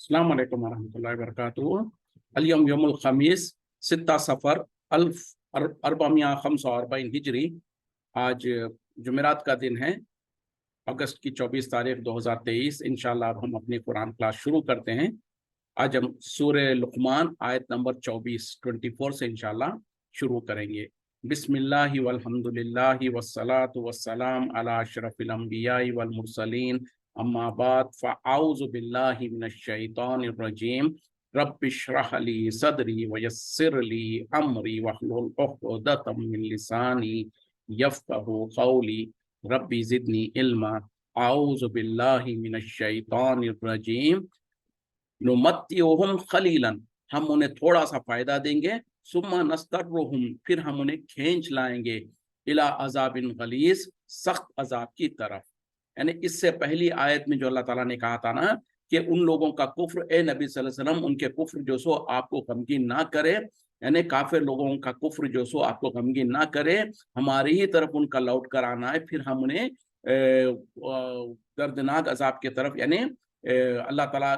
अस्सलाम वालेकुम वरहमतुल्लाहि वबरकातुहू। अल-यौम यौमुल खमीस 6 सफ़र 1445 हिजरी। आज जुमेरात का दिन है, अगस्त की 24 तारीख 2023। इंशाल्लाह अब हम अपनी कुरान क्लास शुरू करते हैं। आज हम सूरह लुक़मान आयत नंबर 24 से इंशाल्लाह शुरू करेंगे। बिस्मिल्लाहि वल्हम्दुलिल्लाहि वस्सलातु वस्सलाम अला अशरफिल अंबियाई वल मुरसलीन, अम्मा बाद फ़अऊज़ु बिल्लाहि मिनश शैतानिर रजीम। रब्बिश्रह ली सदरी वयस्सिर ली अमरी वहलुल उक़दतम मिन लिसानी यफ़क़हू क़ौली रब्बी ज़िदनी इल्मा। अऊज़ु बिल्लाहि मिनश शैतानिर रजीम। नुमत्तिउहुम क़लीलन, हम उन्हें थोड़ा सा फायदा देंगे। सुम्मा नस्तर्रुहुम, फिर हम उन्हें खींच लाएंगे। इला अज़ाबिन गलीज़, सख्त अजाब की तरफ। यानी इससे पहली आयत में जो अल्लाह ताला ने कहा था ना कि उन लोगों का कुफ्र, ए नबी सल्लल्लाहु अलैहि वसल्लम, उनके कुफ्र जो सो आपको गमगीन ना करे, यानी काफिर लोगों का कुफ्र जो सो आपको गमगीन ना करे, हमारी ही तरफ उनका लौट कर आना है, फिर हम उन्हें दर्दनाक अजाब की तरफ, यानी अल्लाह ताला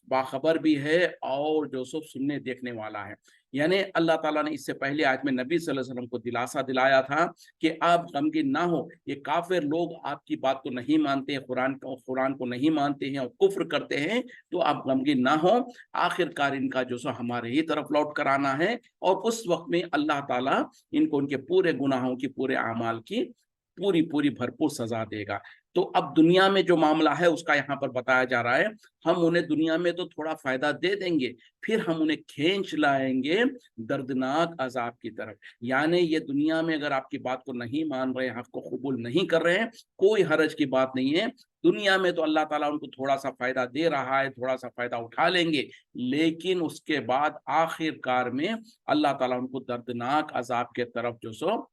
बाखबर भी है और जो सो सुनने देखने वाला है। यानी अल्लाह ताला ने इससे पहले आयत में नबी सल्लल्लाहु अलैहि वसल्लम को दिलासा दिलाया था कि आप गमगीन ना हो, ये काफिर लोग आपकी बात को नहीं मानते हैं, कुरान को नहीं मानते हैं और कुफ्र करते हैं, तो आप गमगीन ना हो। आखिरकार इनका जो सो हमारे ही तरफ लौट कर आना है और उस वक्त में अल्लाह ताला इनको उनके पूरे गुनाहों की, पूरे अमाल की पूरी पूरी भरपूर सजा देगा। तो अब दुनिया में जो मामला है उसका यहाँ पर बताया जा रहा है। हम उन्हें दुनिया में तो थोड़ा फायदा दे देंगे, फिर हम उन्हें खींच लाएंगे दर्दनाक अजाब की तरफ। यानी ये दुनिया में अगर आपकी बात को नहीं मान रहे हैं, हक को कबूल नहीं कर रहे हैं, कोई हरज की बात नहीं है। दुनिया में तो अल्लाह ताला उनको थोड़ा सा फायदा दे रहा है, थोड़ा सा फायदा उठा लेंगे, लेकिन उसके बाद आखिरकार में अल्लाह ताला उनको दर्दनाक अजाब के तरफ जो सो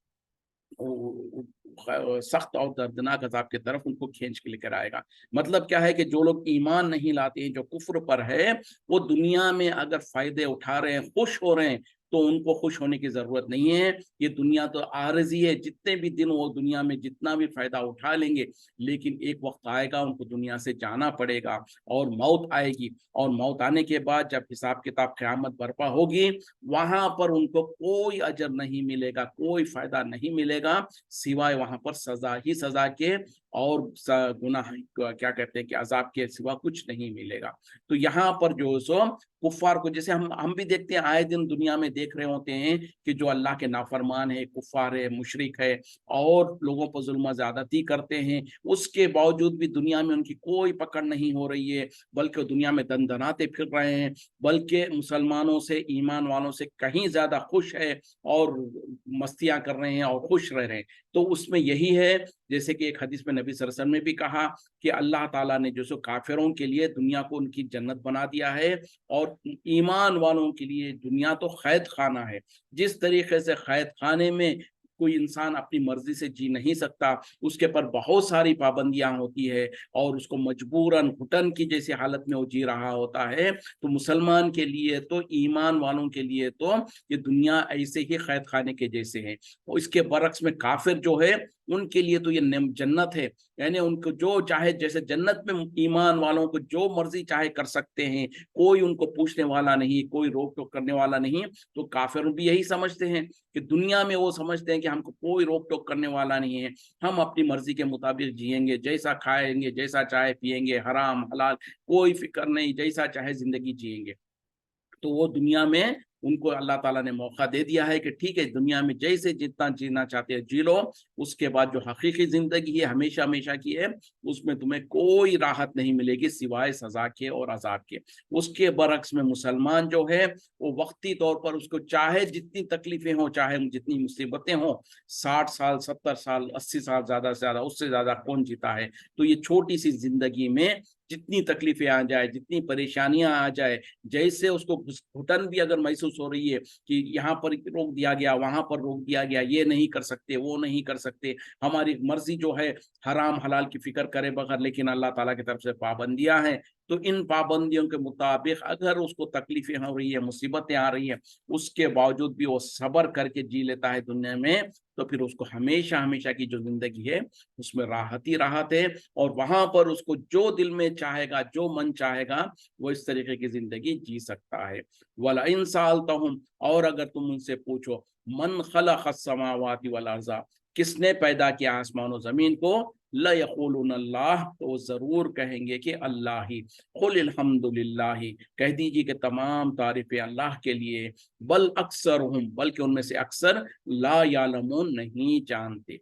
सख्त और दर्दनाक अजाब की तरफ उनको खींच के लेकर आएगा। मतलब क्या है कि जो लोग ईमान नहीं लाते हैं, जो कुफ्र पर है, वो दुनिया में अगर फायदे उठा रहे हैं, खुश हो रहे हैं, तो उनको खुश होने की जरूरत नहीं है। ये दुनिया तो आरजी है, जितने भी दिन वो दुनिया में जितना भी फायदा उठा लेंगे, लेकिन एक वक्त आएगा उनको दुनिया से जाना पड़ेगा और मौत आएगी। और मौत आने के बाद जब हिसाब किताब क़यामत बर्पा होगी, वहां पर उनको कोई अजर नहीं मिलेगा, कोई फायदा नहीं मिलेगा, सिवाय वहां पर सजा ही सजा के और गुनाह क्या कहते हैं कि अजाब के सिवा कुछ नहीं मिलेगा। तो यहाँ पर जो सो कुफ्फार को, जैसे हम भी देखते हैं, आए दिन दुनिया में देख रहे होते हैं कि जो अल्लाह के नाफरमान है, कुफ्फार है, मुशरिक है और लोगों पर जुल्म ज्यादती करते हैं, उसके बावजूद भी दुनिया में उनकी कोई पकड़ नहीं हो रही है, बल्कि वो दुनिया में दनदनाते फिर रहे हैं, बल्कि मुसलमानों से, ईमान वालों से कहीं ज्यादा खुश है और मस्तियां कर रहे हैं और खुश रह रहे हैं। तो उसमें यही है, जैसे कि एक हदीस में नबी सल्लल्लाहु अलैहि वसल्लम ने भी कहा कि अल्लाह ताला ने जो सो काफिरों के लिए दुनिया को उनकी जन्नत बना दिया है और ईमान वालों के लिए दुनिया तो कैद खाना है। जिस तरीके से कैद खाने में कोई इंसान अपनी मर्जी से जी नहीं सकता, उसके पर बहुत सारी पाबंदियां होती है और उसको मजबूरन घुटन की जैसी हालत में वो जी रहा होता है, तो मुसलमान के लिए तो, ईमान वालों के लिए तो ये दुनिया ऐसे ही कैद खाने के जैसे है। और इसके बरक्स में काफिर जो है, उनके लिए तो ये जन्नत है। यानी उनको जो चाहे, जैसे जन्नत में ईमान वालों को जो मर्जी चाहे कर सकते हैं, कोई उनको पूछने वाला नहीं, कोई रोक टोक करने वाला नहीं। तो काफिर भी यही समझते हैं कि दुनिया में वो समझते हैं कि हमको कोई रोक टोक करने वाला नहीं है, हम अपनी मर्जी के मुताबिक जिएंगे, जैसा खाएंगे, जैसा चाहे पिएंगे, हराम हलाल कोई फिक्र नहीं, जैसा चाहे जिंदगी जिएंगे। तो वो दुनिया में उनको अल्लाह ताला ने मौका दे दिया है कि ठीक है, दुनिया में जैसे जितना जीना चाहते हैं जी लो, उसके बाद जो हकीकी जिंदगी है, हमेशा हमेशा की है, उसमें तुम्हें कोई राहत नहीं मिलेगी सिवाय सजा के और अजाब के। उसके बरक्स में मुसलमान जो है, वो वक्ती तौर पर उसको चाहे जितनी तकलीफें हों, चाहे जितनी मुसीबतें हों, 60 साल, 70 साल, 80 साल, ज्यादा से ज्यादा, उससे ज्यादा कौन जीता है। तो ये छोटी सी जिंदगी में जितनी तकलीफें आ जाए, जितनी परेशानियां आ जाए, जैसे उसको घुटन भी अगर महसूस हो रही है कि यहाँ पर रोक दिया गया, वहां पर रोक दिया गया, ये नहीं कर सकते, वो नहीं कर सकते, हमारी मर्जी जो है हराम हलाल की फिक्र करे बगैर, लेकिन अल्लाह ताला की तरफ से पाबंदियां हैं, तो इन पाबंदियों के मुताबिक अगर उसको तकलीफें हो रही है, मुसीबतें आ रही है, उसके बावजूद भी वो सब्र करके जी लेता है दुनिया में, तो फिर उसको हमेशा हमेशा की जो जिंदगी है उसमें राहत ही राहत है, और वहां पर उसको जो दिल में चाहेगा, जो मन चाहेगा, वो इस तरीके की जिंदगी जी सकता है। वला इन सालतहुम, और अगर तुम उनसे पूछो, मन खलक़स समावाति वल अर्ज़ा, किसने पैदा किया आसमान और जमीन को, ला यक़ूलून अल्लाह, तो वो जरूर कहेंगे कि अल्लाह ही। कुल अल्हम्दुलिल्लाह, कह दीजिए कि तमाम तारीफें अल्लाह के लिए, बल अक्सरहुम, बल्कि उनमें से अक्सर ला यालमून, नहीं जानते।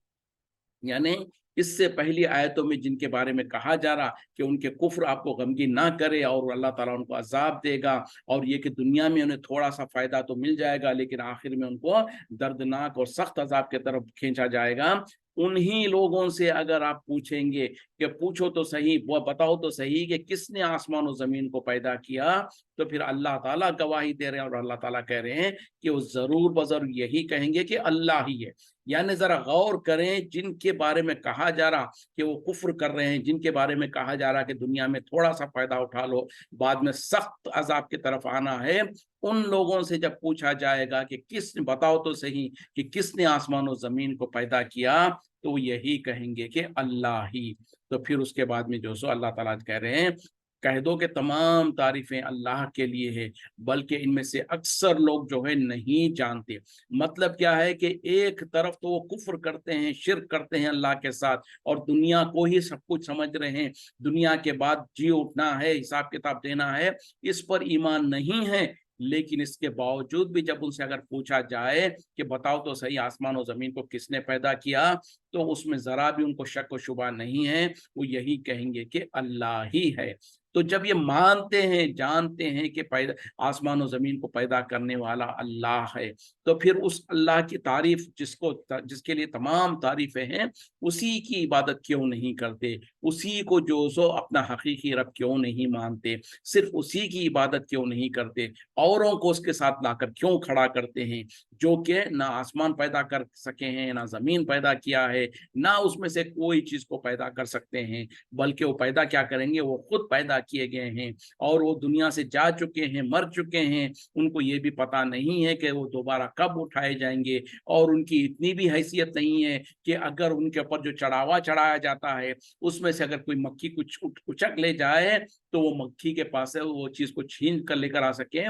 यानी इससे पहली आयतों में जिनके बारे में कहा जा रहा कि उनके कुफ्र आपको गमगीन ना करे और अल्लाह ताला उनको अजाब देगा, और ये कि दुनिया में उन्हें थोड़ा सा फायदा तो मिल जाएगा लेकिन आखिर में उनको दर्दनाक और सख्त अजाब की तरफ खींचा जाएगा, उन्हीं लोगों से अगर आप पूछेंगे कि पूछो तो सही, वो बताओ तो सही कि किसने आसमान और जमीन को पैदा किया, तो फिर अल्लाह ताला गवाही दे रहे हैं और अल्लाह ताला कह रहे हैं कि वो जरूर बजरूर यही कहेंगे कि अल्लाह ही है। यानी जरा गौर करें, जिनके बारे में कहा जा रहा कि वो कुफ्र कर रहे हैं, जिनके बारे में कहा जा रहा कि दुनिया में थोड़ा सा फायदा उठा लो, बाद में सख्त अजाब की तरफ आना है, उन लोगों से जब पूछा जाएगा कि किस, बताओ तो सही कि किसने आसमान और जमीन को पैदा किया, तो यही कहेंगे कि अल्लाह ही। तो फिर उसके बाद में जो सो अल्लाह ताला कह रहे हैं, कह दो कि तमाम तारीफें अल्लाह के लिए है, बल्कि इनमें से अक्सर लोग जो है नहीं जानते। मतलब क्या है कि एक तरफ तो वो कुफ्र करते हैं, शिर्क करते हैं अल्लाह के साथ, और दुनिया को ही सब कुछ समझ रहे हैं, दुनिया के बाद जी उठना है, हिसाब किताब देना है, इस पर ईमान नहीं है। लेकिन इसके बावजूद भी जब उनसे अगर पूछा जाए कि बताओ तो सही आसमान और जमीन को किसने पैदा किया, तो उसमें जरा भी उनको शक व शुबा नहीं है, वो यही कहेंगे कि अल्लाह ही है। तो जब ये मानते हैं, जानते हैं कि पैदा, आसमान और जमीन को पैदा करने वाला अल्लाह है, तो फिर उस अल्लाह की तारीफ, जिसके लिए तमाम तारीफें हैं, उसी की इबादत क्यों नहीं करते, उसी को जो सो अपना हकीकी रब क्यों नहीं मानते, सिर्फ उसी की इबादत क्यों नहीं करते, औरों को उसके साथ लाकर क्यों खड़ा करते हैं, जो कि ना आसमान पैदा कर सके हैं, ना जमीन पैदा किया है, ना उसमें से कोई चीज को पैदा कर सकते हैं, बल्कि वो पैदा क्या करेंगे, वो खुद पैदा किए गए हैं, और वो दुनिया से जा चुके हैं, मर चुके हैं, उनको ये भी पता नहीं है कि वो दोबारा कब उठाए जाएंगे, और उनकी इतनी भी हैसियत नहीं है कि अगर उनके ऊपर जो चढ़ावा चढ़ाया जाता है उसमें से अगर कोई मक्खी कुछ उचक ले जाए, तो वो मक्खी के पास है वो चीज को छीन कर लेकर आ सके,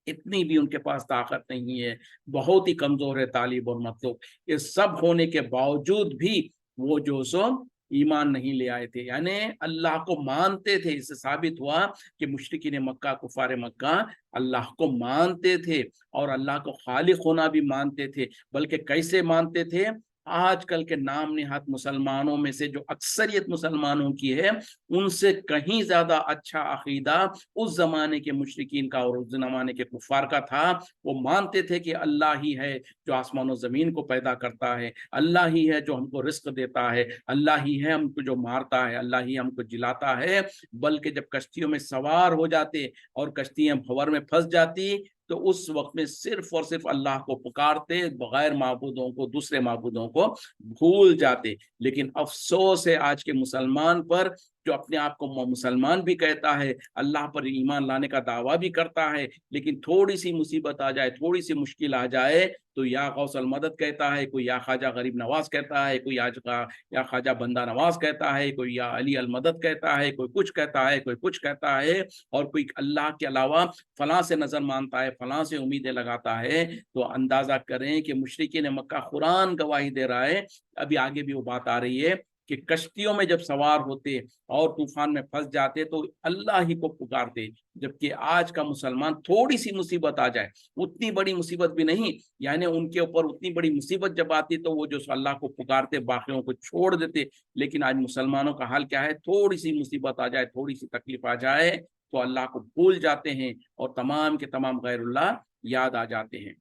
इतनी भी उनके पास ताकत नहीं है, बहुत ही कमजोर है तालिब और मतलूब। ये सब होने के बावजूद भी वो जो सो ईमान नहीं ले आए थे, यानी अल्लाह को मानते थे। इससे साबित हुआ कि मुशरिकीन मक्का, कुफार मक्का अल्लाह को मानते थे और अल्लाह को खालिक होना भी मानते थे। बल्कि कैसे मानते थे, आजकल के नाम निहात मुसलमानों में से जो अक्सरियत मुसलमानों की है, उनसे कहीं ज्यादा अच्छा अकीदा उस जमाने के मुशरिकीन का और उस जमाने के कुफार का था। वो मानते थे कि अल्लाह ही है जो आसमान और जमीन को पैदा करता है, अल्लाह ही है जो हमको रिस्क देता है, अल्लाह ही है हमको जो मारता है, अल्लाह ही हमको जिलाता है। बल्कि जब कश्तियों में सवार हो जाते और कश्तियां भंवर में फंस जाती, तो उस वक्त में सिर्फ और सिर्फ अल्लाह को पुकारते, बगैर माबूदों को, दूसरे माबूदों को भूल जाते। लेकिन अफसोस है आज के मुसलमान पर, जो अपने आप को मुसलमान भी कहता है, अल्लाह पर ईमान लाने का दावा भी करता है, लेकिन थोड़ी सी मुसीबत आ जाए, थोड़ी सी मुश्किल आ जाए, तो या गौसल मदद कहता है, कोई या ख्वाजा गरीब नवाज कहता है, कोई आज का या ख्वाजा बंदा नवाज कहता है, कोई या अली अल मदद कहता है, कोई कुछ कहता है, कोई कुछ कहता है, और कोई अल्लाह के अलावा फलां से नजर मानता है, फलां से उम्मीदें लगाता है। तो अंदाजा करें कि मुशरिकीन मक्का, कुरान गवाही दे रहा है, अभी आगे भी वो बात आ रही है कि कश्तियों में जब सवार होते और तूफान में फंस जाते तो अल्लाह ही को पुकारते। जबकि आज का मुसलमान थोड़ी सी मुसीबत आ जाए, उतनी बड़ी मुसीबत भी नहीं, यानी उनके ऊपर उतनी बड़ी मुसीबत जब आती तो वो जो अल्लाह को पुकारते, बाकियों को छोड़ देते। लेकिन आज मुसलमानों का हाल क्या है, थोड़ी सी मुसीबत आ जाए, थोड़ी सी तकलीफ आ जाए, तो अल्लाह को भूल जाते हैं और तमाम के तमाम गैरुल्लाह याद आ जाते हैं।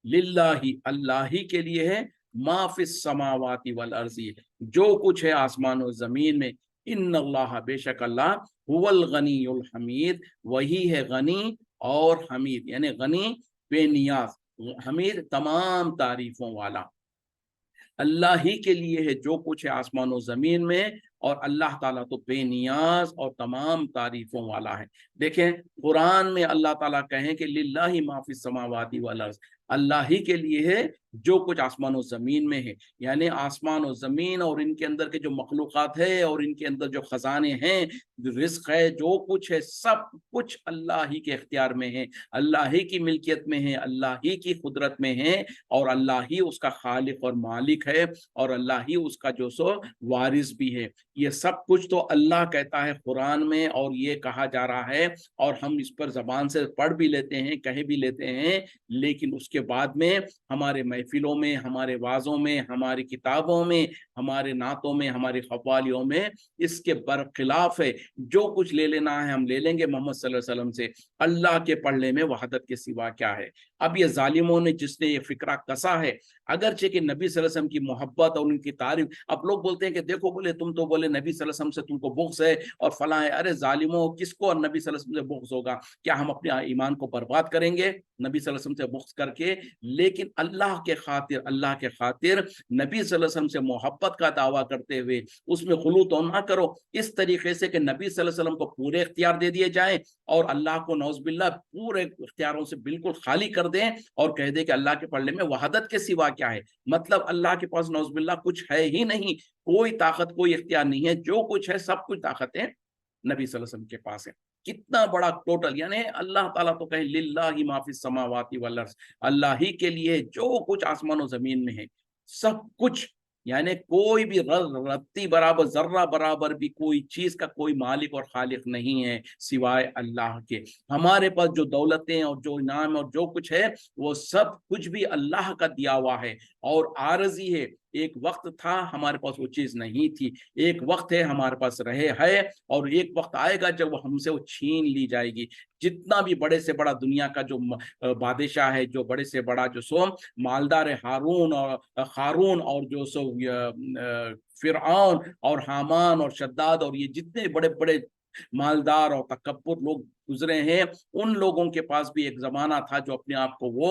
लिल्लाही, अल्लाह ही के लिए है, मा फिस समावाति वल अर्ज़ी, जो कुछ है आसमान और जमीन में। इन्नल्लाह, बेशक अल्लाह, हुवल गनीयुल हमीद, वही है गनी और हमीद, यानी गनी बेनियाज, हमीद तमाम तारीफों वाला। अल्लाह ही के लिए है जो कुछ है आसमान और ज़मीन में, और अल्लाह ताला तो बेनियाज और तमाम तारीफों वाला है। देखें कुरान में अल्लाह ताला कहें कि लिल्लाहि मा फिस समावाति वल अर्ज़, अल्लाह ही के लिए है जो कुछ आसमान और ज़मीन में है, यानी आसमान और ज़मीन और इनके अंदर के जो मखलूक़ात है और इनके अंदर जो ख़ज़ाने हैं, रिज़्क़ है, जो कुछ है, सब कुछ अल्लाह ही के इख्तियार में है, अल्लाह ही की मिल्कियत में है, अल्लाह ही की कुदरत में है, और अल्लाह ही उसका खालिक और मालिक है, और अल्लाह ही उसका जो सो वारिस भी है। ये सब कुछ तो अल्लाह कहता है कुरान में, और ये कहा जा रहा है, और हम इस पर ज़बान से पढ़ भी लेते हैं, कह भी लेते हैं, लेकिन उसके बाद में हमारे महफिलों में, हमारे वाज़ों में, हमारी किताबों में, हमारे नातों में, हमारी क़व्वालियों में इसके बरखिलाफ है। जो कुछ ले लेना है हम ले लेंगे मोहम्मद सल्लल्लाहु अलैहि वसल्लम से, अल्लाह के पढ़ने में वहदत के सिवा क्या है। अब ये जालिमों ने जिसने ये फिक्रा कसा है, अगरचे कि नबी सल्लल्लाहु अलैहि वसल्लम की मोहब्बत और उनकी तारीफ, अब लोग बोलते हैं कि देखो बोले तुम तो बोले नबी सल्लल्लाहु अलैहि वसल्लम से तुमको बुग़्ज़ है और फलां है। अरे जालिमों, किसको नबी सल्लल्लाहु अलैहि वसल्लम से बुग़्ज़ होगा? क्या हम अपने ईमान को बर्बाद करेंगे नबी सल्लल्लाहु अलैहि वसल्लम से बुग़्ज़ करके? लेकिन अल्लाह के खातिर, अल्लाह के खातिर नबी सल्लल्लाहु अलैहि वसल्लम से मोहब्बत का दावा करते हुए उसमें ग़ुलू तो ना करो, इस तरीके से कि नबी सल्लल्लाहु अलैहि वसल्लम को पूरे इख्तियार दे दिए जाएं और अल्लाह को नौज़ुबिल्लाह पूरे इख्तियारों से बिल्कुल खाली कर दें और कह दें कि अल्लाह के पढ़ने में वहदत के सिवा क्या है। मतलब अल्लाह के पास नौज़ुबिल्लाह कुछ है ही नहीं, कोई ताकत, कोई इख्तियार नहीं है, जो कुछ है सब कुछ ताकतें नबी सल्लल्लाहु अलैहि वसल्लम के पास है। कितना बड़ा टोटल, यानी अल्लाह ताला तो कहे लिल्लाहि मा फिस समावाति वल अर्ज़, अल्लाह ही के लिए जो कुछ आसमान और जमीन में है, सब कुछ, यानी कोई भी रत्ती बराबर, जर्रा बराबर भी कोई चीज का कोई मालिक और खालिक नहीं है सिवाय अल्लाह के। हमारे पास जो दौलतें और जो इनाम और जो कुछ है वो सब कुछ भी अल्लाह का दिया हुआ है और आरजी है। एक वक्त था हमारे पास वो चीज नहीं थी, एक वक्त है हमारे पास रहे है, और एक वक्त आएगा जब वो हमसे वो छीन ली जाएगी। जितना भी बड़े से बड़ा दुनिया का जो बादशाह है, जो बड़े से बड़ा जो सो मालदार है, हारून और खारून और जो सो फिरऔन और हामान और शद्दाद और ये जितने बड़े बड़े मालदार और तकब्बुर लोग गुजरे हैं, उन लोगों के पास भी एक जमाना था जो अपने आप को वो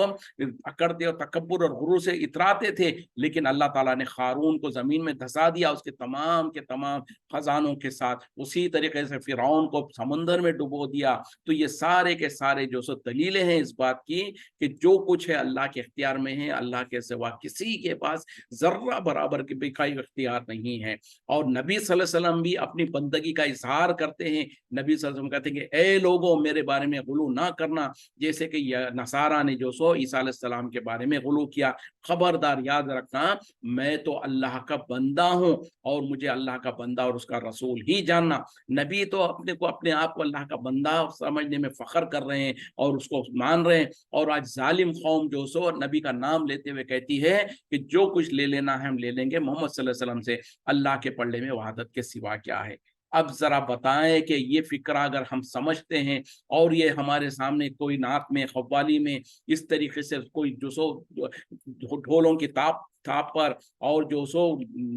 अकड़ते और तकब्बुर और गुरूर से इतराते थे, लेकिन अल्लाह ताला ने खारून को जमीन में धंसा दिया उसके तमाम के तमाम खजानों के साथ। उसी तरीके से फिरौन को समंदर में डुबो दिया। तो ये सारे के सारे जो सो दलीलें हैं इस बात की कि जो कुछ है अल्लाह के इख्तियार में है, अल्लाह के सिवा किसी के पास जर्रा बराबर के भी कोई इख्तियार नहीं है। और नबी सल्लल्लाहु अलैहि वसल्लम भी अपनी बंदगी का इजहार करते हैं। नबी सल्लल्लाहु अलैहि वसल्लम कहते हैं कि ए लोगों मेरे बारे में गुलू ना करना, जैसे कि नसारा ने जो सो ईसा अलैहिस्सलाम के बारे में गुलू किया। खबरदार याद रखना, मैं तो अल्लाह का बंदा हूं और मुझे अल्लाह का बंदा और उसका रसूल ही जानना। नबी तो अपने आप को अल्लाह का बंदा समझने में फख्र कर रहे हैं और उसको मान रहे हैं, और आज जालिम कौम जो सो नबी का नाम लेते हुए कहती है कि जो कुछ ले लेना है हम ले लेंगे मोहम्मद सल्लल्लाहु अलैहि वसल्लम से, अल्लाह के पढ़ने में वहादत के सिवा क्या है। अब जरा बताएं कि ये फिक्रा अगर हम समझते हैं और ये हमारे सामने कोई नात में, कव्वाली में इस तरीके से कोई जो सो ढोलों की ताप थाप पर और जो सो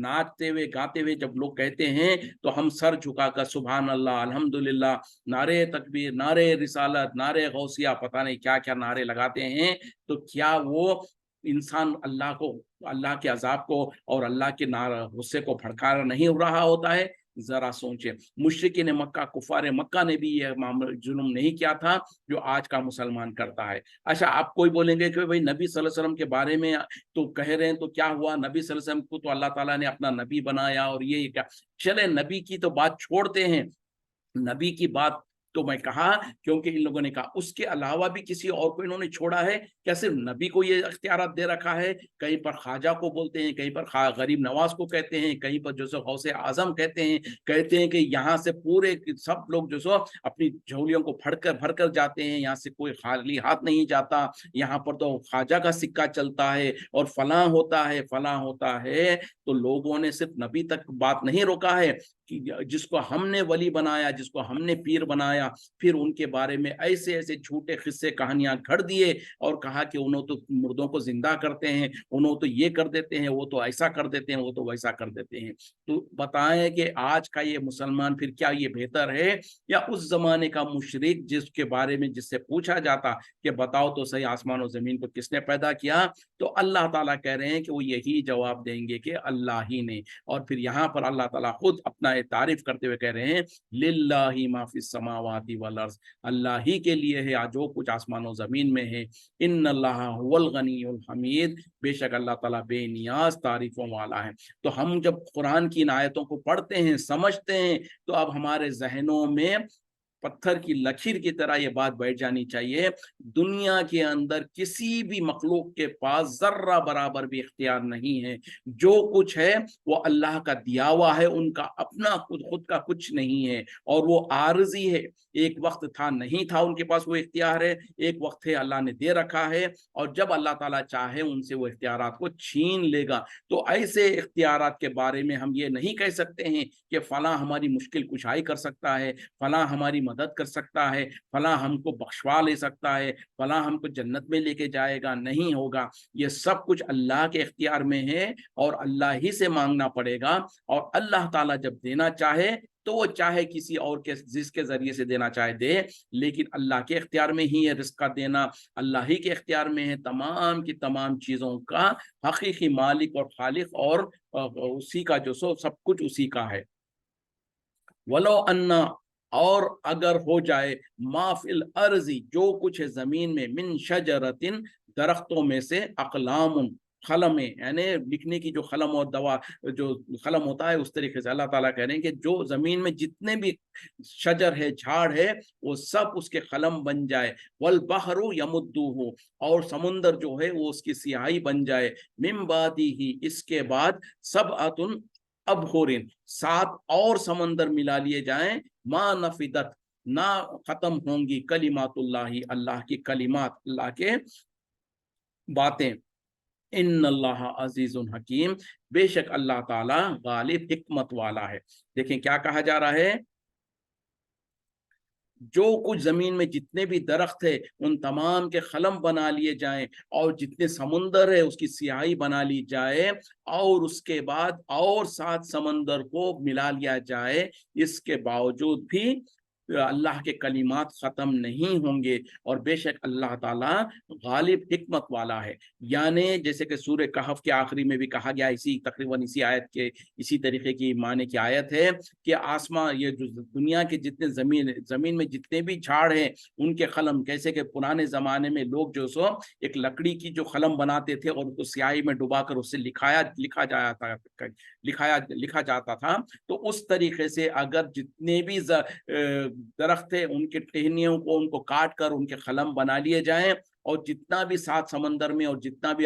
नाचते हुए गाते हुए जब लोग कहते हैं तो हम सर झुकाकर सुभान अल्लाह, अल्हम्दुलिल्लाह, नारे तकबीर, नारे रिसालत, नारे गौसिया, पता नहीं क्या क्या नारे लगाते हैं, तो क्या वो इंसान अल्लाह के अजाब को और अल्लाह के गुस्से को भड़का नहीं रहा होता है? जरा सोचे। मुशरिकीन मक्का, कुफार मक्का ने भी यह जुल्म नहीं किया था जो आज का मुसलमान करता है। अच्छा, आप कोई बोलेंगे कि भाई नबी सल्लल्लाहु अलैहि वसल्लम के बारे में तो कह रहे हैं, तो क्या हुआ, नबी सल्लल्लाहु अलैहि वसल्लम को तो अल्लाह ताला ने अपना नबी बनाया और ये क्या। चले नबी की तो बात छोड़ते हैं, नबी की बात तो मैं कहा क्योंकि इन लोगों ने कहा उसके अलावा भी किसी और को इन्होंने छोड़ा है क्या? सिर्फ नबी को ये इख्तियारात दे रखा है? कहीं पर ख्वाजा को बोलते हैं, कहीं पर गरीब नवाज को कहते हैं, कहीं पर जो सो गौसे आजम कहते हैं कि यहाँ से पूरे सब लोग जो सो अपनी झोलियों को भर कर जाते हैं, यहाँ से कोई खाली हाथ नहीं जाता, यहाँ पर तो ख्वाजा का सिक्का चलता है और फलां होता है। तो लोगों ने सिर्फ नबी तक बात नहीं रोका है, जिसको हमने वली बनाया, जिसको हमने पीर बनाया, फिर उनके बारे में ऐसे ऐसे झूठे किस्से कहानियां घड़ दिए और कहा कि उन्होंने तो मुर्दों को जिंदा करते हैं, उन्होंने तो ये कर देते हैं, वो तो ऐसा कर देते हैं, वो तो वैसा कर देते हैं। तो बताएं कि आज का ये मुसलमान फिर क्या ये बेहतर है या उस जमाने का मुशरिक जिसके बारे में जिससे पूछा जाता कि बताओ तो सही आसमान और जमीन को किसने पैदा किया, तो अल्लाह ताला कह रहे हैं कि वो यही जवाब देंगे कि अल्लाह ही ने। और फिर यहाँ पर अल्लाह ताला खुद अपना तारीफ करते हुए कह रहे हैं लिल्लाहि मा फिस समावाति वल अर्ज़, अल्लाह ही के लिए है जो कुछ आसमान और जमीन में है। इन्नल्लाह हुवल गनियुल हमीद, बेशक अल्लाह ताला बेनियाज तारीफों वाला है। तो हम जब कुरान की इन आयतों को पढ़ते हैं, समझते हैं, तो अब हमारे जहनों में पत्थर की लकीर की तरह ये बात बैठ जानी चाहिए, दुनिया के अंदर किसी भी मखलूक के पास जर्रा बराबर भी इख्तियार नहीं है। जो कुछ है वो अल्लाह का दिया हुआ है, उनका अपना खुद का कुछ नहीं है, और वो आरजी है। एक वक्त था, नहीं था उनके पास वो इख्तियार है, एक वक्त है अल्लाह ने दे रखा है, और जब अल्लाह ताला चाहे उनसे वो इख्तियारात को छीन लेगा। तो ऐसे इख्तियारात के बारे में हम ये नहीं कह सकते हैं कि फलां हमारी मुश्किल कुशाई कर सकता है, फलां हमारी मदद कर सकता है, फलां हमको बख्शवा ले सकता है, फलां हमको जन्नत में लेके जाएगा। नहीं होगा, ये सब कुछ अल्लाह के इख्तियार में है और अल्लाह ही से मांगना पड़ेगा। और अल्लाह ताला जब देना चाहे तो वो चाहे किसी और के जिसके जरिए से देना चाहे दे, लेकिन अल्लाह के इख्तियार में ही है रिस्क का देना, अल्लाह ही के इख्तियार में है तमाम की तमाम चीजों का हकीकी मालिक और खालिक, और उसी का जो सो सब कुछ उसी का है। वलो अन्ना, और अगर हो जाए, माफिल अर्जी, जो कुछ है जमीन में, मिन शजरतिन, दरख्तों में से, अकलामुन, कलम, यानी लिखने की जो कलम और दवा जो कलम होता है, उस तरीके से अल्लाह ताला कह रहे हैं कि जो जमीन में जितने भी शजर है, झाड़ है, वो सब उसके कलम बन जाए। वल बहरु यमुद्दुहु, और समुंदर जो है वो उसकी सियाही बन जाए। मिन बादी ही, इसके बाद, सब अतुन अबहुरिन, 7 और समंदर मिला लिए जाएं, मा नफिदत, ना खत्म होंगी, कलिमातुल्लाही, अल्लाह की कलिमात, अल्लाह के बातें। इन्नल्लाह अजीजुन हकीम, बेशक अल्लाह ताला गालिब हिकमत वाला है। देखें क्या कहा जा रहा है, जो कुछ जमीन में जितने भी दरख्त है उन तमाम के कलम बना लिए जाएं, और जितने समुंदर है उसकी सियाही बना ली जाए, और उसके बाद और 7 समंदर को मिला लिया जाए, इसके बावजूद भी अल्लाह के कलिमात खत्म नहीं होंगे। और बेशक अल्लाह ताला गालिब हिकमत वाला है। यानी जैसे कि सूरह कहफ के आखिरी में भी कहा गया, इसी तकरीबन इसी आयत के इसी तरीके की माने की आयत है कि आसमान, ये जो दुनिया के जितने जमीन में जितने भी झाड़ हैं उनके कलम, कैसे कि पुराने जमाने में लोग जो सो एक लकड़ी की जो कलम बनाते थे और उसको स्याही में डुबाकर उससे लिखा जाता था। तो उस तरीके से अगर जितने भी दरख्त है उनके टहनियों को उनको काट कर उनके कलम बना लिए जाएं, और जितना भी 7 समंदर में और जितना भी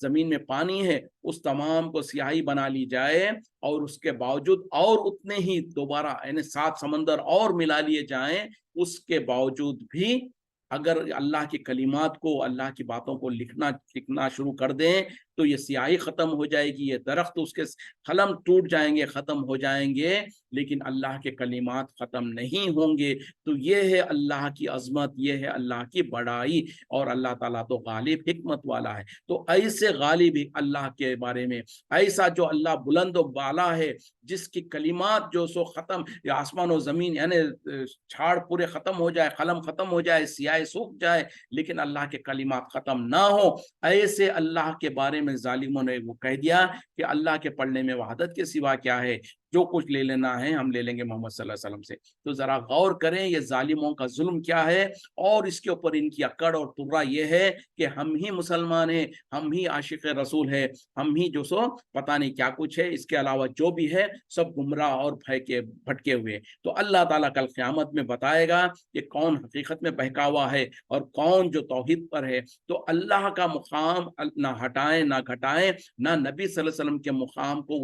जमीन में पानी है उस तमाम को स्याही बना ली जाए, और उसके बावजूद और उतने ही दोबारा यानी 7 समंदर और मिला लिए जाएं, उसके बावजूद भी अगर अल्लाह की कलिमात को, अल्लाह की बातों को लिखना शुरू कर दें, तो ये स्याही खत्म हो जाएगी, ये दरख्त उसके कलम टूट जाएंगे, खत्म हो जाएंगे, लेकिन अल्लाह के कलिमात खत्म नहीं होंगे। तो ये है अल्लाह की अजमत, ये है अल्लाह की बड़ाई, और अल्लाह ताला तो गालिब हिकमत वाला है। तो ऐसे गालिब अल्लाह के बारे में, ऐसा जो अल्लाह बुलंद व बाला है, जिसकी कलिमात जो सो खत्म, या आसमान और जमीन यानी झाड़ पूरे खत्म हो जाए, कलम खत्म हो जाए, सियाह सूख जाए, लेकिन अल्लाह के कलिमात खत्म ना हो, ऐसे अल्लाह के बारे में जालिमों ने वो कह दिया कि अल्लाह के पढ़ने में वहादत के सिवा क्या है, जो कुछ ले लेना है हम ले लेंगे मोहम्मद सल्लल्लाहु अलैहि वसल्लम से। तो जरा गौर करें ये जालिमों का जुल्म क्या है, और इसके ऊपर इनकी अकड़ और तुर्रा ये है कि हम ही मुसलमान हैं, हम ही आशिक रसूल है, हम ही जो सो पता नहीं क्या कुछ है, इसके अलावा जो भी है सब गुमराह और भटके हुए। तो अल्लाह ताला कल क़यामत में बताएगा कि कौन हकीकत में बहका हुआ है और कौन जो तौहीद पर है। तो अल्लाह का मुकाम ना हटाएं ना घटाएं, ना नबी सल्लल्लाहु अलैहि वसल्लम के मुकाम को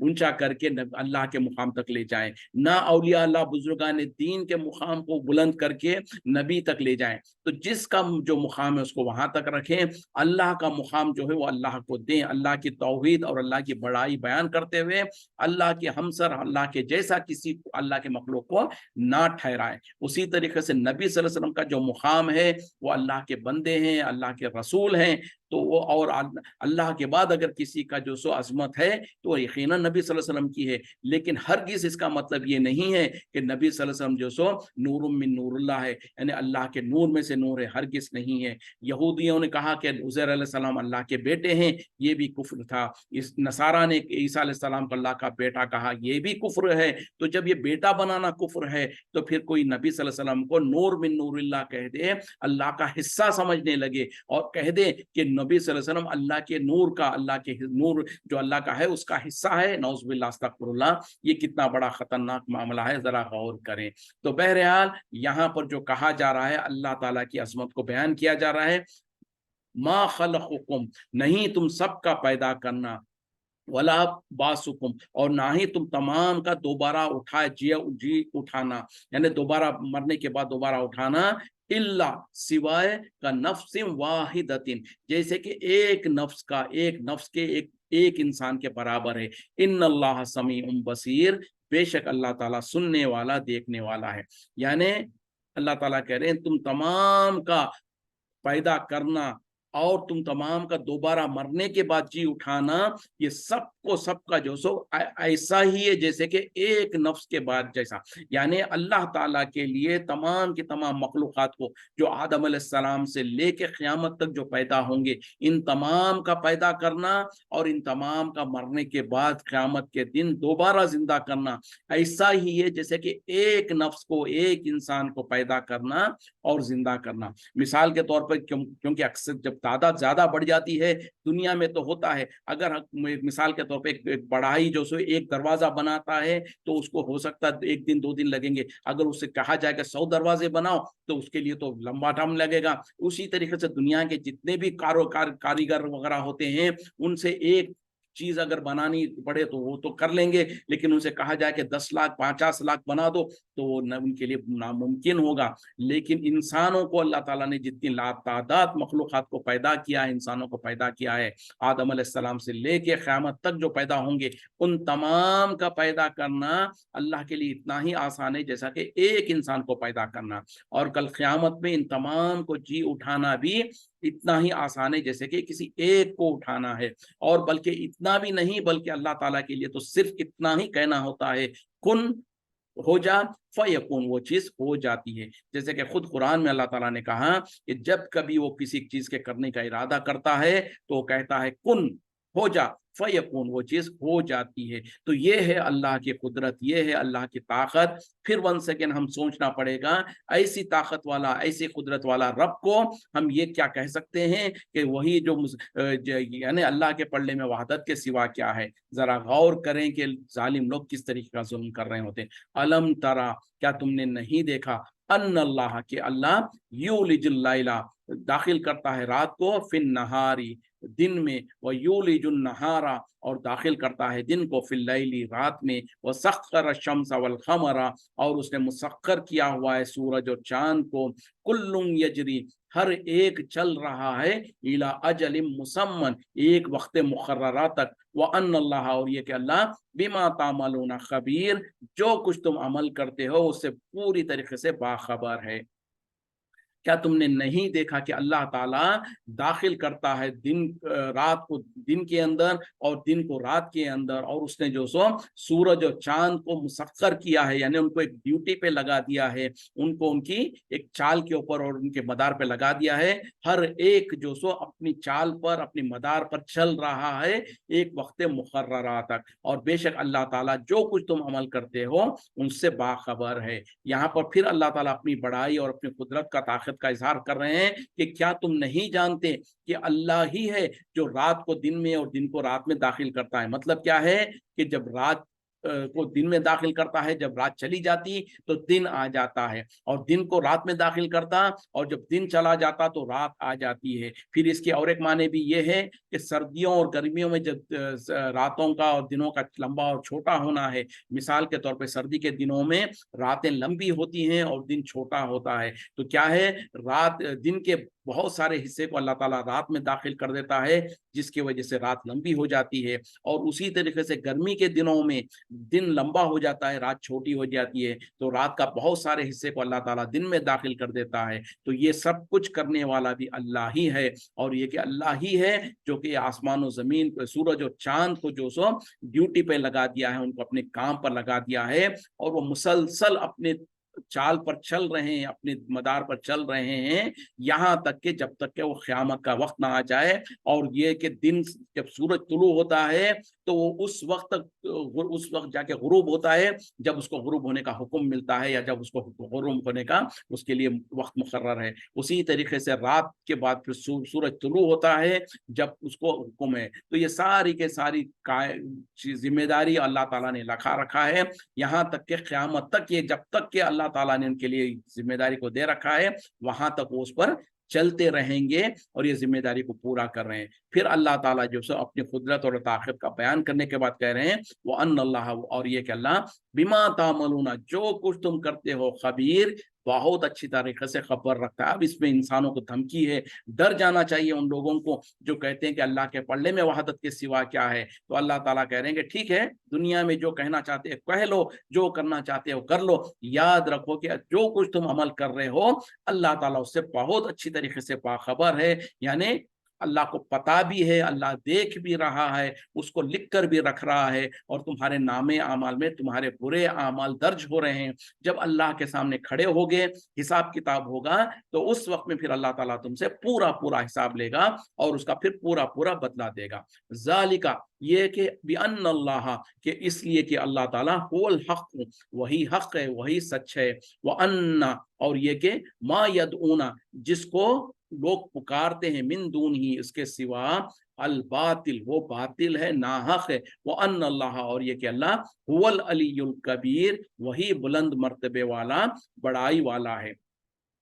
ऊंचा करके अल्लाह के मुकाम तक ले जाएं, ना औलिया अल्लाह बुजुर्गान दीन के मुकाम को बुलंद करके नबी तक ले जाएं। तो जिसका जो मुकाम है उसको वहां तक रखें, अल्लाह का मुकाम जो है वो अल्लाह को दें, अल्लाह की तौहीद और अल्लाह की बड़ाई बयान करते हुए अल्लाह के हमसर, अल्लाह के जैसा किसी अल्लाह के मखलूक को ना ठहराएं। उसी तरीके से नबी सल्लल्लाहु अलैहि वसल्लम का जो मुकाम है वो अल्लाह के बंदे हैं, अल्लाह के रसूल हैं, तो वो और अल्लाह के बाद अगर किसी का जो सो अजमत है तो वो यकीनन नबी सल्लल्लाहु अलैहि वसल्लम की है। लेकिन हरगिज इसका मतलब ये नहीं है कि नबी सल्लल्लाहु अलैहि वसल्लम जो सो नूरुम मिन नूरुल्लाह है, यानी अल्लाह के नूर में से नूर है, हरगिज नहीं है। यहूदियों ने कहा कि उज़ैर अलैहिस्सलाम अल्लाह के बेटे हैं, ये भी कुफ्र था। इस नसारा ने ईसा अलैहिस्सलाम को अल्लाह का बेटा कहा, ये भी कुफ्र है। तो जब ये बेटा बनाना कुफ्र है तो फिर कोई नबी सल्लल्लाहु अलैहि वसल्लम को नूर मिन नूरिल्लाह कह दे, अल्लाह का हिस्सा समझने लगे और कह दे कि नबी सल्लल्लाहु अलैहि वसल्लम अल्लाह के नूर का, अल्लाह के नूर जो अल्लाह का है उसका हिस्सा है, नौज़ुबिल्लाह अस्तगफिरुल्लाह, ये कितना बड़ा खतरनाक मामला है, जरा गौर करें। तो बहरहाल यहाँ पर जो कहा जा रहा है, अल्लाह ताला की अजमत को बयान किया जा रहा है। मा खलकुकुम, नहीं तुम सबका पैदा करना, वला बासुकुम, और ना ही तुम तमाम का दोबारा उठाए जी उठाना, यानी दोबारा मरने के बाद दोबारा उठाना, इल्ला सिवाय का नफ्सिम वाहिदतिन, जैसे कि एक नफ्स का, एक नफ्स के एक इंसान के बराबर है। इन्नल्लाह समीउम बसीर, बेशक अल्लाह ताला सुनने वाला देखने वाला है। यानी अल्लाह ताला कह रहे हैं तुम तमाम का पैदा करना और तुम तमाम का दोबारा मरने के बाद जी उठाना, ये सबको सबका जो सो ऐसा ही है जैसे कि एक नफ्स के बाद जैसा। यानी अल्लाह ताला के लिए तमाम की तमाम मखलूक़ात को, जो आदम अलैहिस्सलाम से लेके क़यामत तक जो पैदा होंगे, इन तमाम का पैदा करना और इन तमाम का मरने के बाद क़यामत के दिन दोबारा जिंदा करना, ऐसा ही है जैसे कि एक नफ्स को, एक इंसान को पैदा करना और जिंदा करना। मिसाल के तौर पर क्योंकि अक्सर जब तादाद ज्यादा बढ़ जाती है दुनिया में तो होता है, अगर मिसाल के तौर पे एक बढ़ाई जो सो एक दरवाजा बनाता है तो उसको हो सकता है एक दिन दो दिन लगेंगे। अगर उससे कहा जाए कि 100 दरवाजे बनाओ तो उसके लिए तो लंबा टाइम लगेगा। उसी तरीके से दुनिया के जितने भी कारीगर वगैरह होते हैं, उनसे एक चीज अगर बनानी पड़े तो वो तो कर लेंगे, लेकिन उनसे कहा जाए कि 10 लाख 50 लाख बना दो तो वो उनके लिए नामुमकिन होगा। लेकिन इंसानों को अल्लाह ताला ने जितनी लातादाद मखलूक़ात को पैदा किया है, इंसानों को पैदा किया है, आदम अलैहिस्सलाम से लेके क़यामत तक जो पैदा होंगे, उन तमाम का पैदा करना अल्लाह के लिए इतना ही आसान है जैसा कि एक इंसान को पैदा करना। और कल क़यामत में इन तमाम को जी उठाना भी इतना ही आसान है जैसे कि किसी एक को उठाना है। और बल्कि इतना भी नहीं, बल्कि अल्लाह ताला के लिए तो सिर्फ इतना ही कहना होता है, कुन हो जा फयकुन, वो चीज हो जाती है। जैसे कि खुद कुरान में अल्लाह ताला ने कहा कि जब कभी वो किसी चीज के करने का इरादा करता है तो कहता है कुन, हो जा, फयकुन, वो चीज हो जाती है। तो ये है अल्लाह की कुदरत, ये है अल्लाह की ताकत। फिर वन सेकेंड हम सोचना पड़ेगा, ऐसी ताकत वाला, ऐसी कुदरत वाला रब को हम ये क्या कह सकते हैं कि वही जो यानी अल्लाह के पल्ले में वहदत के सिवा क्या है। जरा गौर करें कि जालिम लोग किस तरीके का जुल्म कर रहे होते हैं। अलम तरा, क्या तुमने नहीं देखा, अन्न अल्लाह, के अल्लाह यूलिजुल लैला, दाखिल करता है रात को, फिन नहारी, दिन में, व यूलिजुन नहारा, और दाखिल करता है दिन को, फिल लैली, रात में, व सख्खर शम्स वल क़मरा, और उसने मुसख्खर किया हुआ है सूरज और चांद को, कुल्लुम यजरी, हर एक चल रहा है, इला अजलिम मुसम्मन, एक वक्त मुकर्ररा तक, व अन्नल्लाह, और ये कि अल्लाह बिमा तामलूना खबीर, जो कुछ तुम अमल करते हो उससे पूरी तरीके से बाखबर है। क्या तुमने नहीं देखा कि अल्लाह ताला दाखिल करता है दिन रात को दिन के अंदर और दिन को रात के अंदर, और उसने जो सो सूरज और चांद को मुसख्खर किया है, यानी उनको एक ड्यूटी पे लगा दिया है, उनको उनकी एक चाल के ऊपर और उनके मदार पे लगा दिया है। हर एक जो सो अपनी चाल पर, अपनी मदार पर चल रहा है एक वक्त मुकर्ररा तक, और बेशक अल्लाह ताला जो कुछ तुम अमल करते हो उनसे बाखबर है। यहाँ पर फिर अल्लाह ताला अपनी बड़ाई और अपनी कुदरत का ताकत का इजहार कर रहे हैं कि क्या तुम नहीं जानते कि अल्लाह ही है जो रात को दिन में और दिन को रात में दाखिल करता है। मतलब क्या है कि जब रात को दिन में दाखिल करता है, जब रात चली जाती तो दिन आ जाता है, और दिन को रात में दाखिल करता और जब दिन चला जाता तो रात आ जाती है। फिर इसके और एक माने भी ये है कि सर्दियों और गर्मियों में जब रातों का और दिनों का लंबा और छोटा होना है, मिसाल के तौर पे सर्दी के दिनों में रातें लंबी होती हैं और दिन छोटा होता है, तो क्या है, रात दिन के बहुत सारे हिस्से को अल्लाह ताला रात में दाखिल कर देता है, जिसकी वजह से रात लंबी हो जाती है। और उसी तरीके से गर्मी के दिनों में दिन लंबा हो जाता है, रात छोटी हो जाती है, तो रात का बहुत सारे हिस्से को अल्लाह ताला दिन में दाखिल कर देता है। तो ये सब कुछ करने वाला भी अल्लाह ही है, और ये कि अल्लाह ही है जो कि आसमान और जमीन, सूरज और चांद को जो सो ड्यूटी पे लगा दिया है, उनको अपने काम पर लगा दिया है, और वो मुसलसल अपने चाल पर चल रहे हैं, अपने मदार पर चल रहे हैं, यहाँ तक कि जब तक कि वो क़यामत का वक्त ना आ जाए। और ये कि दिन जब सूरज तुलू होता है तो वो उस वक्त जाके गुरूब होता है, जब उसको गुरूब होने का हुक्म मिलता है, या जब उसको गुरूब होने का उसके लिए वक्त मुकर्रर है। उसी तरीके से रात के बाद फिर सूरज तुलू होता है, जब उसको हुक्म है। तो ये सारी के सारी जिम्मेदारी अल्लाह ताला ने रखा है, यहाँ तक कि क़यामत तक, ये जब तक कि अल्लाह ताला ने उनके लिए जिम्मेदारी को दे रखा है, वहां तक वो उस पर चलते रहेंगे और ये जिम्मेदारी को पूरा कर रहे हैं। फिर अल्लाह ताला जो सो अपनी कुदरत और ताकत का बयान करने के बाद कह रहे हैं वो अल्लाह, और ये कि अल्लाह बिमा तामलूना, जो कुछ तुम करते हो, खबीर, बहुत अच्छी तरीके से खबर रखता है। अब इसमें इंसानों को धमकी है, डर जाना चाहिए उन लोगों को जो कहते हैं कि अल्लाह के पल्ले में वहादत के सिवा क्या है। तो अल्लाह ताला कह रहे हैं कि ठीक है, दुनिया में जो कहना चाहते हो कह लो, जो करना चाहते हो कर लो, याद रखो कि जो कुछ तुम अमल कर रहे हो अल्लाह ताला उससे बहुत अच्छी तरीके से बाखबर है। यानी अल्लाह को पता भी है, अल्लाह देख भी रहा है, उसको लिख कर भी रख रहा है, और तुम्हारे नामे आमाल में तुम्हारे बुरे आमाल दर्ज हो रहे हैं। जब अल्लाह के सामने खड़े होगे, हिसाब किताब होगा, तो उस वक्त में फिर अल्लाह ताला तुमसे पूरा पूरा हिसाब लेगा और उसका फिर पूरा पूरा बदला देगा। जालिका, ये कि बिअन्न अल्लाह, के इसलिए कि अल्लाह ताला हुवल हक, वही हक है, वही सच है, व अन्ना, और ये कि मा यदऊना, जिसको लोग पुकारते हैं, मिन दून ही, इसके सिवा, अल बातिल, वो बातिल है, नाहक है, वो अन्न अल्लाह, और ये कि अल्लाह हुवल अलीयुल कबीर, वही बुलंद मर्तबे वाला, बड़ाई वाला है।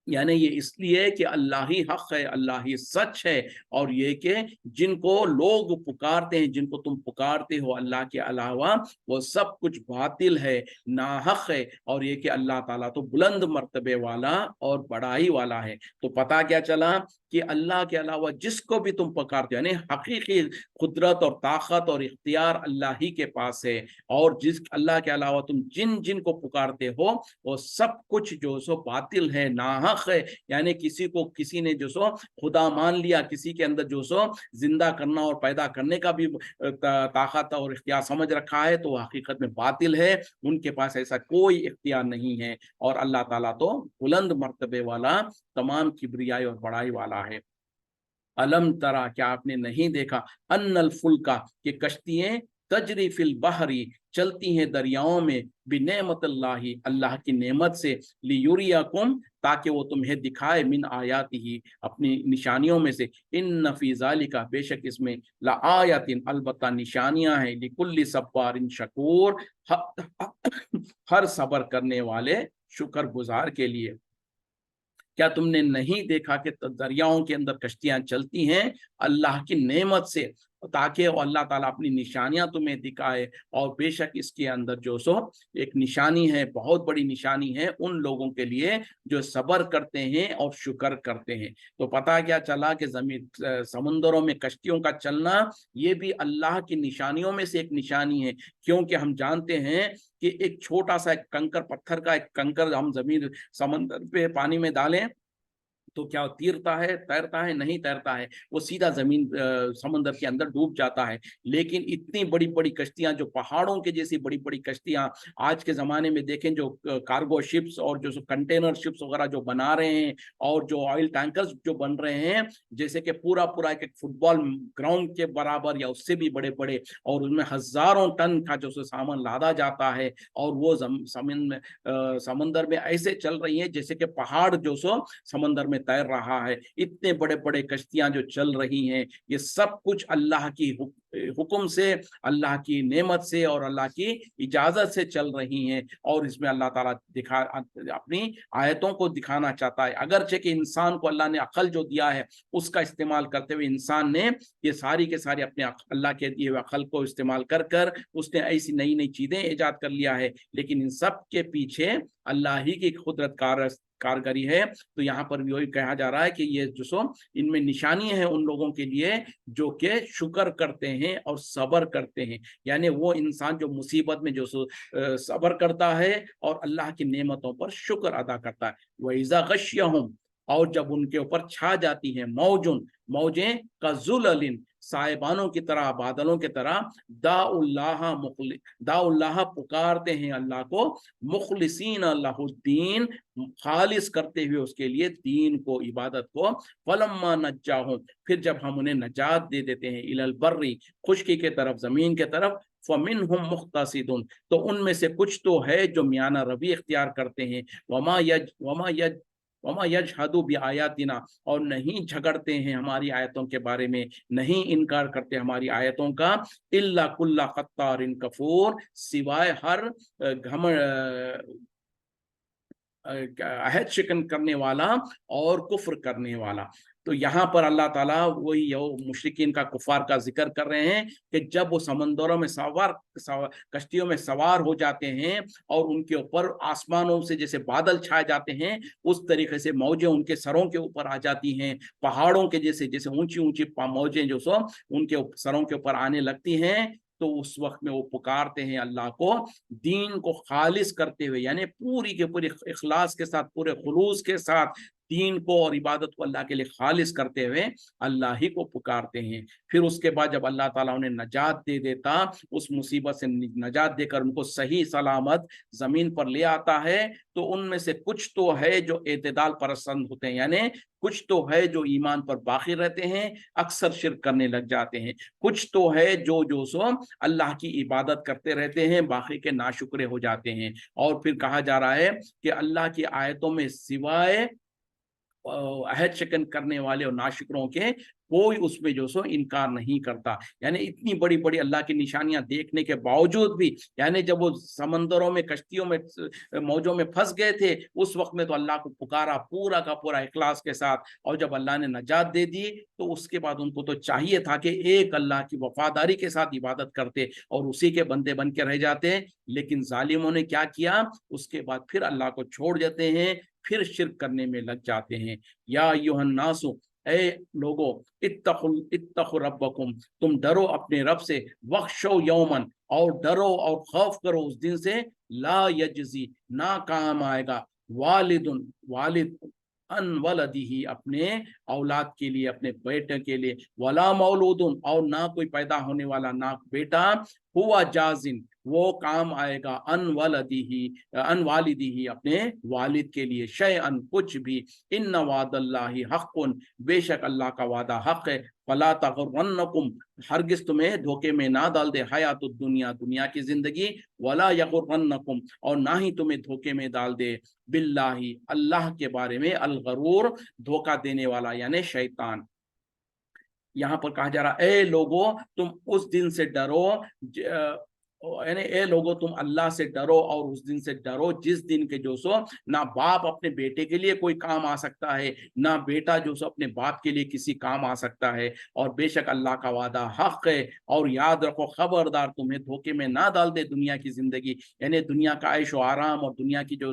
यानी ये इसलिए कि अल्लाह ही हक है, अल्लाह ही सच है, और ये कि जिनको लोग पुकारते हैं, जिनको तुम पुकारते हो अल्लाह के अलावा, वो सब कुछ बातिल है, नाहक है, और ये कि अल्लाह ताला तो बुलंद मर्तबे वाला और बड़ाई वाला है। तो पता क्या चला कि अल्लाह के अलावा जिसको भी तुम पुकारते हो, यानी हकीकी कुदरत और ताकत और इख्तियार अल्लाह ही के पास है, और जिस अल्लाह के अलावा तुम जिन जिन को पुकारते हो वो सब कुछ जो सो बातिल है, नाहक है। यानी किसी ने जो सो खुदा मान लिया, किसी के अंदर जो सो जिंदा करना और पैदा करने का भी ताकत और इख्तियार समझ रखा है, तो हकीकत में बातिल है, उनके पास ऐसा कोई इख्तियार नहीं है। और अल्लाह ताला तो बुलंद मर्तबे वाला, तमाम किब्रियाई और बड़ाई वाला है। अलम तरा, क्या आपने नहीं देखा, अन्नल फुल्का, के कश्तियां, तजरी फिल बहरी, चलती हैं दरियाओं में, बिनेमतल्लाहि, अल्लाह की नेमत से, लियुरियकुम, ताकि वो तुम्हें दिखाए, मिन आयातिही, अपनी निशानियों में से, इन फी ज़ालिका, बेशक इसमें, ला आयातिन, अलबत्ता निशानियां हैं, लिकुल्ली सब्बारिन शकूर, हर सबर करने वाले शुक्रगुजार के लिए। क्या तुमने नहीं देखा कि दरियाओं के अंदर कश्तियां चलती हैं अल्लाह की नेमत से, ताकि अल्लाह ताला अपनी निशानियां तुम्हें दिखाए। और बेशक इसके अंदर जो सो एक निशानी है, बहुत बड़ी निशानी है उन लोगों के लिए जो सब्र करते हैं और शुक्र करते हैं। तो पता क्या चला कि जमीन समुद्रों में कश्तियों का चलना ये भी अल्लाह की निशानियों में से एक निशानी है, क्योंकि हम जानते हैं कि एक छोटा सा एक कंकर, पत्थर का एक कंकर हम जमीन समंदर पे पानी में डालें तो क्या वो तीरता है, तैरता है? नहीं तैरता है, वो सीधा जमीन समंदर के अंदर डूब जाता है। लेकिन इतनी बड़ी बड़ी कश्तियां, जो पहाड़ों के जैसी बड़ी बड़ी कश्तियां आज के जमाने में देखें, जो कार्गो शिप्स और जो कंटेनर शिप्स वगैरह जो बना रहे हैं, और जो ऑयल टैंकर्स जो बन रहे हैं, जैसे कि पूरा पूरा एक फुटबॉल ग्राउंड के बराबर या उससे भी बड़े बड़े, और उनमें हजारों टन का जो सामान लादा जाता है, और वो समंदर में ऐसे चल रही है जैसे कि पहाड़ जो सो समंदर में तैर रहा है। इतने बड़े बड़े कश्तियां जो चल रही हैं, ये सब कुछ अल्लाह की हुक्म से, अल्लाह की नेमत से और अल्लाह की इजाजत से चल रही हैं, और इसमें अल्लाह ताला अपनी आयतों को दिखाना चाहता है। अगरचे कि इंसान को अल्लाह ने अकल जो दिया है उसका इस्तेमाल करते हुए इंसान ने ये सारी के सारी अपने अल्लाह के दिए हुए अकल को इस्तेमाल कर कर उसने ऐसी नई नई चीजें ईजाद कर लिया है, लेकिन इन सब के पीछे अल्लाह ही की कुदरत कारगरी है। तो यहाँ पर भी वही कहा जा रहा है कि ये जो सो इनमें निशानी है उन लोगों के लिए जो कि शुक्र करते हैं और सब्र करते हैं, यानी वो इंसान जो मुसीबत में जो सो सब्र करता है और अल्लाह की नेमतों पर शुक्र अदा करता है। वइज़ा गश्यहुम, और जब उनके ऊपर छा जाती है मौजुन, मौजें का जुललिन, साहिबानों की तरह, बादलों की तरह, दाउल्लाह पुकारते हैं अल्लाह को, मुखलिसीन लहुद्दीन, खालिस करते हुए उसके लिए दीन को, इबादत को, फलम्मा नज्जाहुम, फिर जब हम उन्हें नजात दे देते हैं, इलल बर्री, खुशकी के तरफ, जमीन के तरफ, फमिनहुम मुख्तसिदुन, तो उनमें से कुछ तो है जो मियाना रवि इख्तियार करते हैं, वमा यजहदु बि आयातिना, और नहीं झगड़ते हैं हमारी आयतों के बारे में, नहीं इनकार करते हमारी आयतों का, इल्ला कुल्ला क़त्तारिन कफूर, सिवाय हर अहद शिकन करने वाला और कुफ्र करने वाला। तो यहाँ पर अल्लाह ताला वही मुशरिकीन का, कुफार का जिक्र कर रहे हैं कि जब वो समंदरों में कश्तियों में सवार हो जाते हैं और उनके ऊपर आसमानों से जैसे बादल छाए जाते हैं, उस तरीके से मौजें उनके सरों के ऊपर आ जाती हैं, पहाड़ों के जैसे जैसे ऊंची ऊंची मौजें जो सो उनके सरों के ऊपर आने लगती हैं, तो उस वक्त में वो पुकारते हैं अल्लाह को, दीन को खालिस करते हुए, यानी पूरी के पूरी इखलास के साथ, पूरे खुलूस के साथ दीन को और इबादत को अल्लाह के लिए खालिस करते हुए अल्लाह ही को पुकारते हैं। फिर उसके बाद जब अल्लाह ताला उन्हें नजात दे देता, उस मुसीबत से नजात देकर उनको सही सलामत जमीन पर ले आता है, तो उनमें से कुछ तो है जो एतदाल पसंद होते हैं, यानी कुछ तो है जो ईमान पर बाकी रहते हैं, अक्सर शिर्क करने लग जाते हैं, कुछ तो है जो सो अल्लाह की इबादत करते रहते हैं, बाकी के नाशुक्रे हो जाते हैं। और फिर कहा जा रहा है कि अल्लाह की आयतों में सिवाय अहद शिकन करने वाले और नाशुकरों के कोई उसमें जो सो इनकार नहीं करता। यानी इतनी बड़ी बड़ी अल्लाह की निशानियां देखने के बावजूद भी, यानी जब वो समंदरों में, कश्तियों में, मौजों में फंस गए थे, उस वक्त में तो अल्लाह को पुकारा पूरा का पूरा इखलास के साथ, और जब अल्लाह ने नजात दे दी तो उसके बाद उनको तो चाहिए था कि एक अल्लाह की वफादारी के साथ इबादत करते और उसी के बंदे बन के रह जाते, लेकिन जालिमों ने क्या किया, उसके बाद फिर अल्लाह को छोड़ देते हैं, फिर शिर्क करने में लग जाते हैं। या अय्युहन्नासु, ए लोगो, इत्तखु रब्बकुम, तुम डरो अपने रब से, वख्शौ यौमन, और डरो और खौफ करो उस दिन से, ला यजजी, ना काम आएगा, वालिदुन, वालिद अन वलदिही, अपने औलाद के लिए, अपने बेटे के लिए, वला मौलूदुन, और ना कोई पैदा होने वाला, ना बेटा, हुआ जाजिन, वो काम आएगा, अन वालिदिही, अपने वालिद के लिए, शयअन, कुछ भी, इन्न वादल्लाहि हक़्क़ुन, बेशक अल्लाह का वादा हक है, फला तग़ुर्रन्नकुम, हरगिज तुम्हें धोखे में ना डाल दे, हयातुद दुनिया, दुनिया की जिंदगी, वला यग़ुर्रन्नकुम, और ना ही तुम्हें धोखे में डाल दे, बिल्लाही, अल्लाह के बारे में, अल गरूर, धोखा देने वाला, यानी शैतान। यहाँ पर कहा जा रहा है, ए लोगो, तुम उस दिन से डरो, यानी ए लोगो, तुम अल्लाह से डरो और उस दिन से डरो जिस दिन के जो सो ना बाप अपने बेटे के लिए कोई काम आ सकता है, ना बेटा जो सो अपने बाप के लिए किसी काम आ सकता है, और बेशक अल्लाह का वादा हक है। और याद रखो, खबरदार, तुम्हें धोखे में ना डाल दे दुनिया की जिंदगी, यानी दुनिया का ऐश व आराम और दुनिया की जो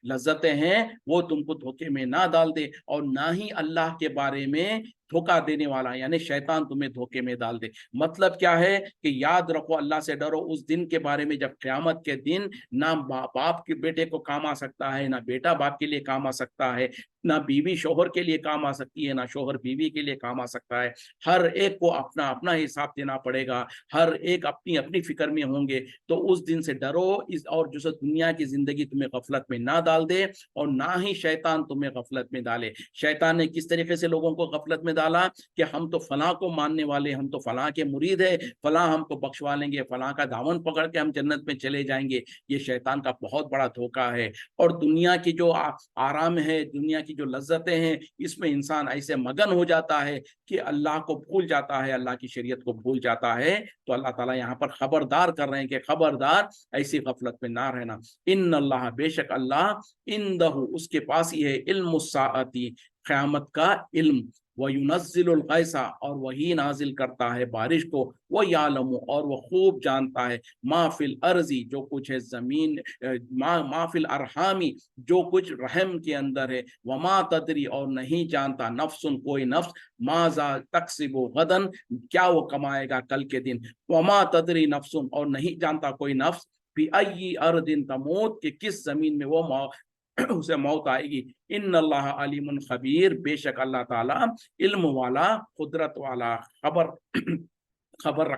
लज्जतें हैं वो तुमको धोखे में ना डाल दे, और ना ही अल्लाह के बारे में धोखा देने वाला, यानी शैतान तुम्हें धोखे में डाल दे। मतलब क्या है कि याद रखो, अल्लाह से डरो उस दिन के बारे में जब क़यामत के दिन ना बाप के बेटे को काम आ सकता है, ना बेटा बाप के लिए काम आ सकता है, ना बीवी शोहर के लिए काम आ सकती है, ना शोहर बीवी के लिए काम आ सकता है। हर एक को अपना अपना हिसाब देना पड़ेगा, हर एक अपनी अपनी फिक्र में होंगे। तो उस दिन से डरो, और जो दुनिया की जिंदगी तुम्हें गफलत में ना डाल दे, और ना ही शैतान तुम्हें गफलत में डाले। शैतान ने किस तरीके से लोगों को गफलत में डाला कि हम तो फलां को मानने वाले, हम तो फलां के मुरीद है, फलां हमको बख्शवा लेंगे, फलां का दामन पकड़ के हम जन्नत में चले जाएंगे। ये शैतान का बहुत बड़ा धोखा है। और दुनिया की जो आराम है, दुनिया की کی جو لذتیں ہیں اس میں انسان ایسے مگن ہو جاتا ہے کہ اللہ کو بھول جاتا ہے، اللہ کی شریعت کو بھول جاتا ہے۔ تو اللہ تعالیٰ یہاں پر خبردار کر رہے ہیں کہ خبردار ایسی غفلت میں نہ رہنا۔ ان اللہ، بے شک اللہ، اندہ، اس کے پاس ہی ہے، علم الساعتی، قیامت کا علم، وَيُنَزِّلُ الْغَيْثَ، اور وہی نازل کرتا ہے بارش کو، وَيَعْلَمُ، اور وہ خوب جانتا ہے، مَا فِي الْأَرْضِ، جو کچھ ہے زمین، مَا فِي الْأَرْحَامِ، جو کچھ رحم کے اندر ہے، وَمَا تَدْرِي، اور نہیں جانتا، نفس، کوئی نفس، مَاذَا تَكْسِبُ غَدًا، کیا وہ کمائے گا کل کے دن، وَمَا تَدْرِي نفس، اور نہیں جانتا کوئی نفس، بِأَيِّ أَرْضٍ تَمُوتُ، کہ کس زمین میں وہ اسے موت آئے گی۔ ان اللہ علیم خبیر، بے شک اللہ تعالی علم والا، قدرت والا، خبر رکھ